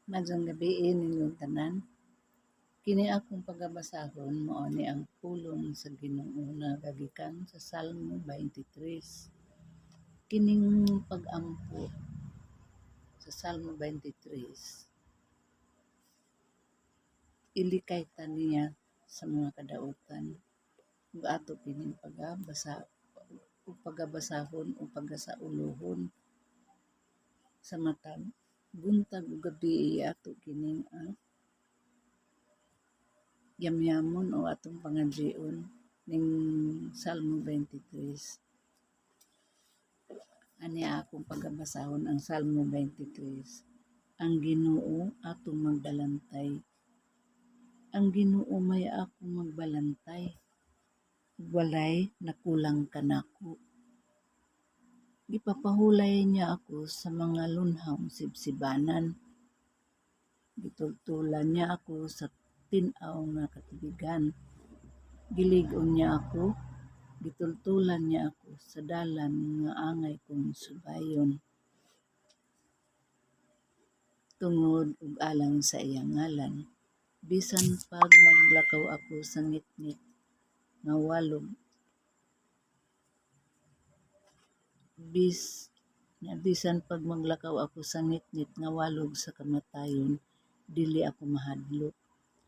Maayong gabi ninyong tanan. Kini akong pagabasahon mao ni ang pulong sa Ginoo nagagikan sa Salmo 23. Kining pag-ampo sa Salmo 23, ilikay ta niya sa mga kadautan. Ug ato kining pagabasahon o pagasauluhon sa matag buntag ug gabi ato kining yamyamon o atong pangadlion ning Salmo 23. Ani akong pagabasahon ang Salmo 23. Ang Ginoo atong magbalantay. Ang Ginoo may akong magbalantay. Walay nakulang kanako. Gipapahulay niya ako sa mga lunhaw sibsibanan. Gitultulan niya ako sa tin-aw nga katubigan. Gilig-on niya ako, gitultulan niya ako sa dalan nga angay kong subayon. Tungod ug alang sa iyang ngalan, bisan pag maglakaw ako sa ngitngit nga walog, bisan pag maglakaw ako sa ngitngit nga walog sa kamatayon, dili ako mahadlok,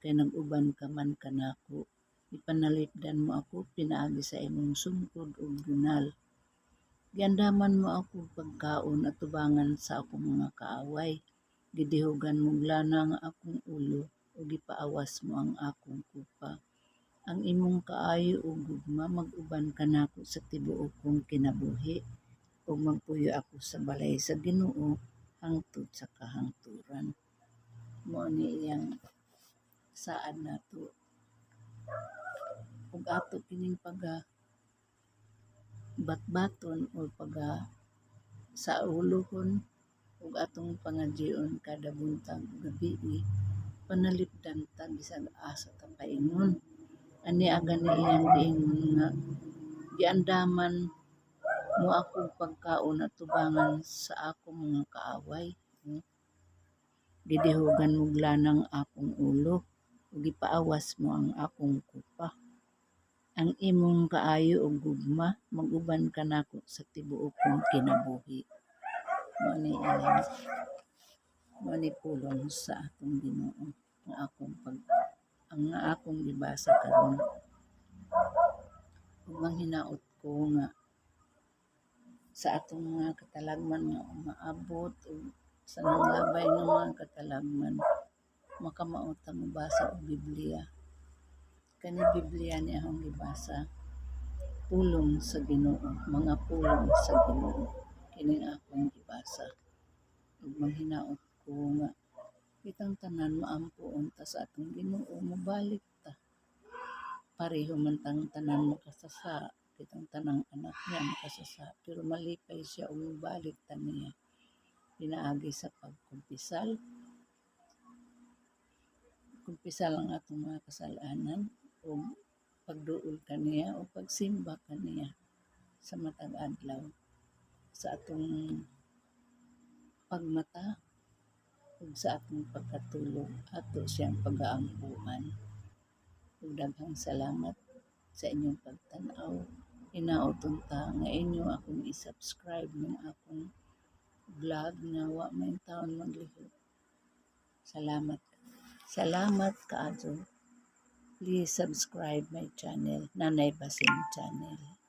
kay nag-uban ka man kanako. Ipanalipdan mo ako pinaagi sa imong sungkod ug bunal. Giandaman mo ako pagkaon at tubangan sa akong mga kaaway. Gidihugan mo lanang akong ulo ug gipaawas mo ang akong kupa. Ang imong kaayo ug gugma mag-uban kanako sa tibuok kong kinabuhi ug magpuyo ako sa balay sa Ginoo hangtod sa kahangturan. Mao ni iyang saad nato. Ug ato kining batbaton o sauluhon ug atong pangadlion kada buntag ug gabi, panalipdan ta bisan asa ta paingon. Ani aga ni iyang giingon nga giandaman mo akong pagkaon at tubangan sa akong mga kaaway. Gidihugan mo lanang akong ulo ug gipaawas mo ang akong kupa. Ang imong kaayo ug gugma mag-uban kanako sa tibuok kong kinabuhi. Mao ni pulong sa atong Ginoo nga akong gibasa karon. Ug manghinaot ko nga sa atong mga katalagman nga maabot ug sa nanglabay nga mga katalagman, makamao ta mobasa og Biblia. Kani Biblia ni akong gibasa, pulong sa Ginoo, mga pulong sa Ginoo. Kining akong gibasa. Ug manghinaot ko nga kitang tanan maampuon ta sa atong Ginoo, mobalik ta. Pareho man tang tanan makasasa, kitang tanang anak niya makasasa, pero malipay siya ug mobalik ta niya. Pinaagi sa pagkumpisal ang atong mga kasalanan o pagduol kaniya o pagsimba kaniya sa matag adlaw sa atong pagmata ug sa atong pagkatulog ato siyang pagaampuan. Ug daghang salamat sa inyong pagtan-aw. Hinaoton ta nga inyo akong i-subscribe ng akong vlog na wa may taon maglihok. Salamat kaadto. Please subscribe my channel, Nanay Basing Channel.